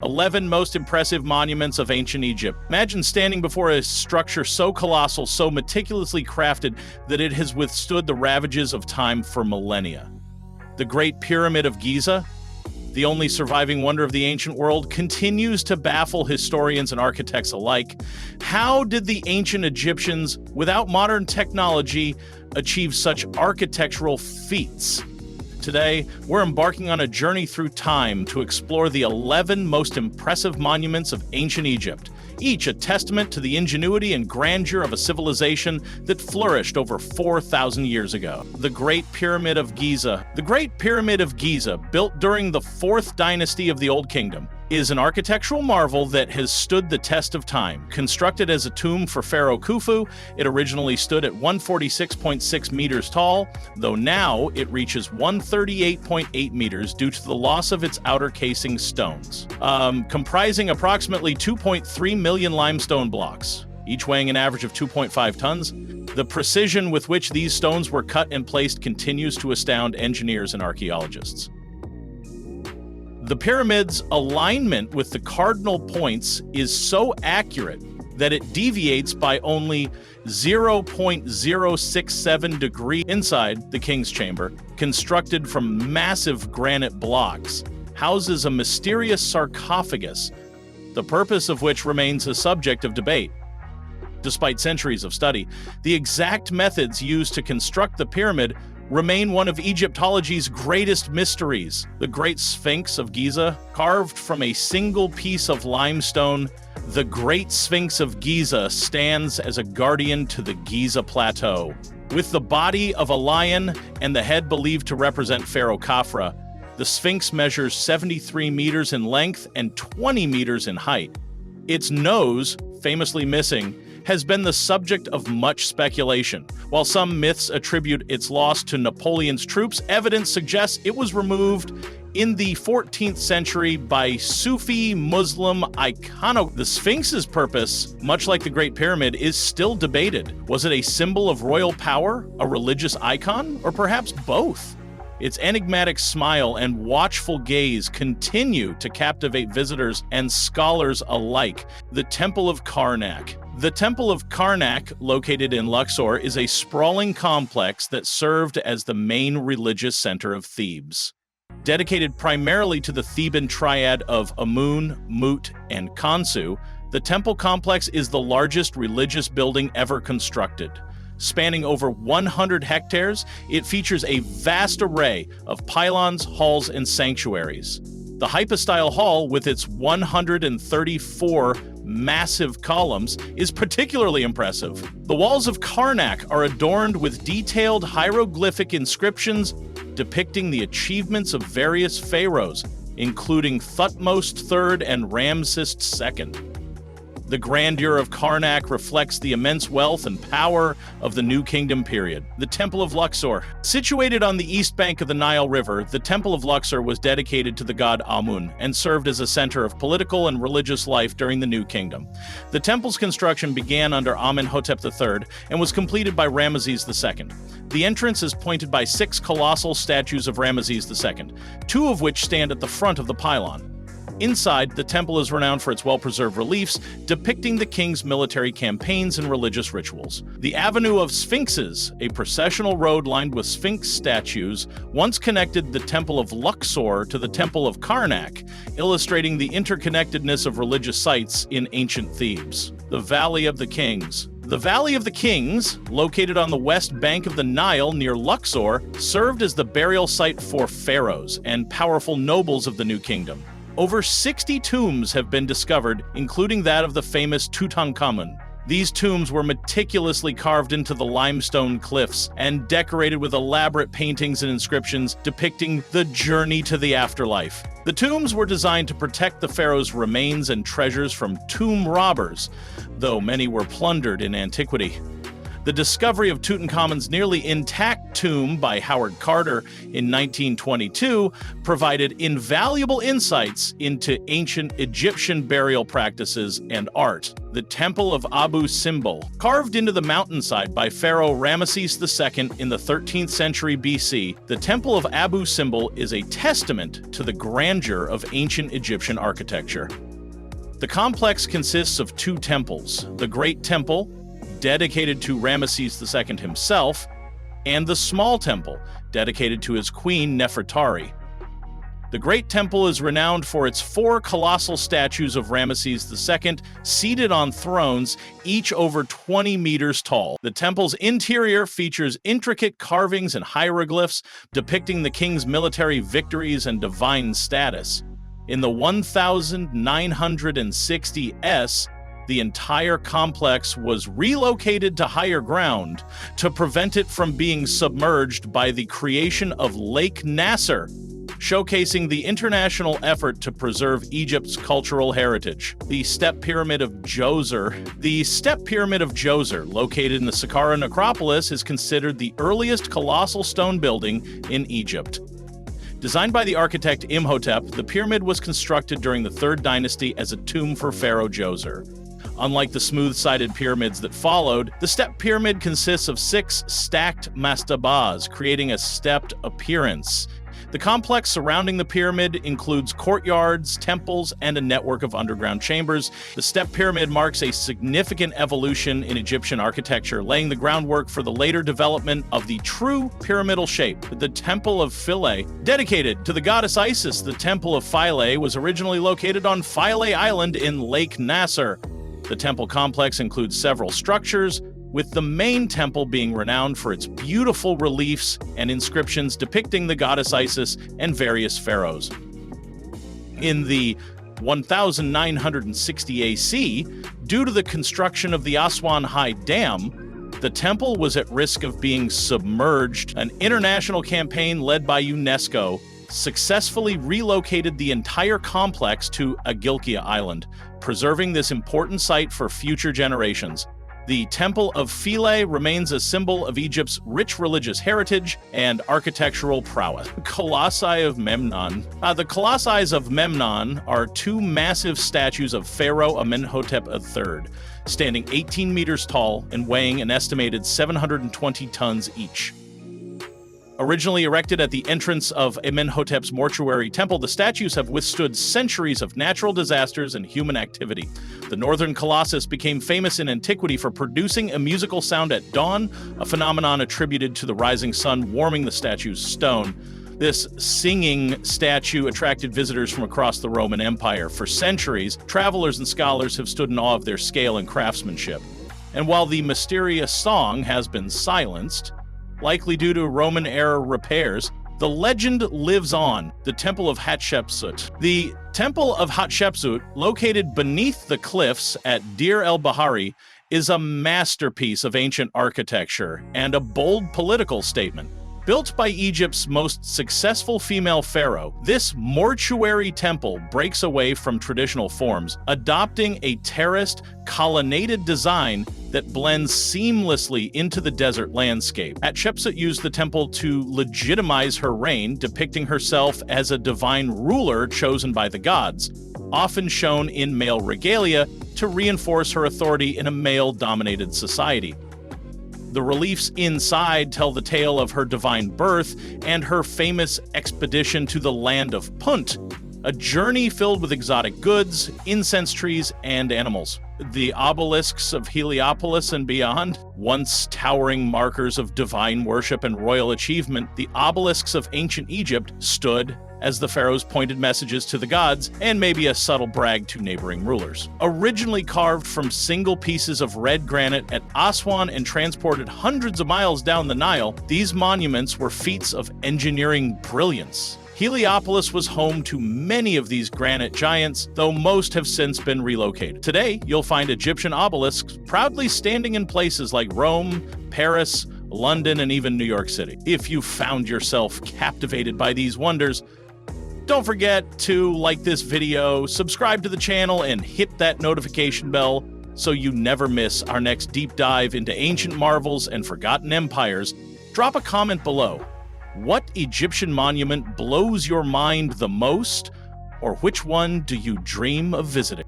11 most impressive monuments of ancient Egypt. Imagine standing before a structure so colossal, so meticulously crafted that it has withstood the ravages of time for millennia. The Great Pyramid of Giza, the only surviving wonder of the ancient world, continues to baffle historians and architects alike. How did the ancient Egyptians, without modern technology, achieve such architectural feats? Today, we're embarking on a journey through time to explore the 11 most impressive monuments of ancient Egypt, each a testament to the ingenuity and grandeur of a civilization that flourished over 4,000 years ago. The Great Pyramid of Giza. The Great Pyramid of Giza, built during the 4th dynasty of the Old Kingdom, is an architectural marvel that has stood the test of time. Constructed as a tomb for Pharaoh Khufu, it originally stood at 146.6 meters tall, though now it reaches 138.8 meters due to the loss of its outer casing stones. Comprising approximately 2.3 million limestone blocks, each weighing an average of 2.5 tons. The precision with which these stones were cut and placed continues to astound engineers and archaeologists. The pyramid's alignment with the cardinal points is so accurate that it deviates by only 0.067 degrees. Inside the king's chamber, constructed from massive granite blocks, houses a mysterious sarcophagus, the purpose of which remains a subject of debate. Despite centuries of study, the exact methods used to construct the pyramid remain one of Egyptology's greatest mysteries. The Great Sphinx of Giza, carved from a single piece of limestone, the Great Sphinx of Giza stands as a guardian to the Giza Plateau. With the body of a lion and the head believed to represent Pharaoh Khafra, the Sphinx measures 73 meters in length and 20 meters in height. Its nose, famously missing, has been the subject of much speculation. While some myths attribute its loss to Napoleon's troops, evidence suggests it was removed in the 14th century by Sufi Muslim iconoclasts. The Sphinx's purpose, much like the Great Pyramid, is still debated. Was it a symbol of royal power, a religious icon, or perhaps both? Its enigmatic smile and watchful gaze continue to captivate visitors and scholars alike. The Temple of Karnak. The Temple of Karnak, located in Luxor, is a sprawling complex that served as the main religious center of Thebes. Dedicated primarily to the Theban triad of Amun, Mut, and Khonsu, the temple complex is the largest religious building ever constructed. Spanning over 100 hectares, it features a vast array of pylons, halls, and sanctuaries. The hypostyle hall, with its 134 massive columns, is particularly impressive. The walls of Karnak are adorned with detailed hieroglyphic inscriptions depicting the achievements of various pharaohs, including Thutmose III and Ramses II. The grandeur of Karnak reflects the immense wealth and power of the New Kingdom period. The Temple of Luxor. Situated on the east bank of the Nile River, the Temple of Luxor was dedicated to the god Amun and served as a center of political and religious life during the New Kingdom. The temple's construction began under Amenhotep III and was completed by Ramesses II. The entrance is pointed by 6 colossal statues of Ramesses II, 2 of which stand at the front of the pylon. Inside, the temple is renowned for its well-preserved reliefs depicting the king's military campaigns and religious rituals. The Avenue of Sphinxes, a processional road lined with sphinx statues, once connected the Temple of Luxor to the Temple of Karnak, illustrating the interconnectedness of religious sites in ancient Thebes. The Valley of the Kings. The Valley of the Kings, located on the west bank of the Nile near Luxor, served as the burial site for pharaohs and powerful nobles of the New Kingdom. Over 60 tombs have been discovered, including that of the famous Tutankhamun. These tombs were meticulously carved into the limestone cliffs and decorated with elaborate paintings and inscriptions depicting the journey to the afterlife. The tombs were designed to protect the pharaoh's remains and treasures from tomb robbers, though many were plundered in antiquity. The discovery of Tutankhamun's nearly intact tomb by Howard Carter in 1922 provided invaluable insights into ancient Egyptian burial practices and art. The Temple of Abu Simbel, carved into the mountainside by Pharaoh Ramesses II in the 13th century BC, the Temple of Abu Simbel is a testament to the grandeur of ancient Egyptian architecture. The complex consists of two temples: the Great Temple, dedicated to Ramesses II himself, and the Small Temple, dedicated to his queen Nefertari. The Great Temple is renowned for its 4 colossal statues of Ramesses II seated on thrones, each over 20 meters tall. The temple's interior features intricate carvings and hieroglyphs depicting the king's military victories and divine status. In the 1960 S, the entire complex was relocated to higher ground to prevent it from being submerged by the creation of Lake Nasser, showcasing the international effort to preserve Egypt's cultural heritage. The Step Pyramid of Djoser. The Step Pyramid of Djoser, located in the Saqqara necropolis, is considered the earliest colossal stone building in Egypt. Designed by the architect Imhotep, the pyramid was constructed during the 3rd dynasty as a tomb for Pharaoh Djoser. Unlike the smooth-sided pyramids that followed, the step pyramid consists of 6 stacked mastabas, creating a stepped appearance. The complex surrounding the pyramid includes courtyards, temples, and a network of underground chambers. The step pyramid marks a significant evolution in Egyptian architecture, laying the groundwork for the later development of the true pyramidal shape. The Temple of Philae, dedicated to the goddess Isis, the Temple of Philae was originally located on Philae Island in Lake Nasser. The temple complex includes several structures, with the main temple being renowned for its beautiful reliefs and inscriptions depicting the goddess Isis and various pharaohs. In the 1960 AC, due to the construction of the Aswan High Dam, the temple was at risk of being submerged. An international campaign led by UNESCO successfully relocated the entire complex to Agilkia Island, preserving this important site for future generations. The Temple of Philae remains a symbol of Egypt's rich religious heritage and architectural prowess. Colossi of Memnon. The Colossi of Memnon are 2 massive statues of Pharaoh Amenhotep III, standing 18 meters tall and weighing an estimated 720 tons each. Originally erected at the entrance of Amenhotep's mortuary temple, the statues have withstood centuries of natural disasters and human activity. The northern colossus became famous in antiquity for producing a musical sound at dawn, a phenomenon attributed to the rising sun warming the statue's stone. This singing statue attracted visitors from across the Roman Empire. For centuries, travelers and scholars have stood in awe of their scale and craftsmanship. And while the mysterious song has been silenced, likely due to Roman-era repairs, the legend lives on. The Temple of Hatshepsut. The Temple of Hatshepsut, located beneath the cliffs at Deir el-Bahari, is a masterpiece of ancient architecture and a bold political statement. Built by Egypt's most successful female pharaoh, this mortuary temple breaks away from traditional forms, adopting a terraced, colonnaded design that blends seamlessly into the desert landscape. Hatshepsut used the temple to legitimize her reign, depicting herself as a divine ruler chosen by the gods, often shown in male regalia to reinforce her authority in a male-dominated society. The reliefs inside tell the tale of her divine birth and her famous expedition to the land of Punt, a journey filled with exotic goods, incense trees, and animals. The obelisks of Heliopolis and beyond, once towering markers of divine worship and royal achievement, the obelisks of ancient Egypt stood as the pharaohs pointed messages to the gods and maybe a subtle brag to neighboring rulers. Originally carved from single pieces of red granite at Aswan and transported hundreds of miles down the Nile, these monuments were feats of engineering brilliance. Heliopolis was home to many of these granite giants, though most have since been relocated. Today, you'll find Egyptian obelisks proudly standing in places like Rome, Paris, London, and even New York City. If you found yourself captivated by these wonders, don't forget to like this video, subscribe to the channel, and hit that notification bell So you never miss our next deep dive into ancient marvels and forgotten empires, drop a comment below. What Egyptian monument blows your mind the most? Or which one do you dream of visiting?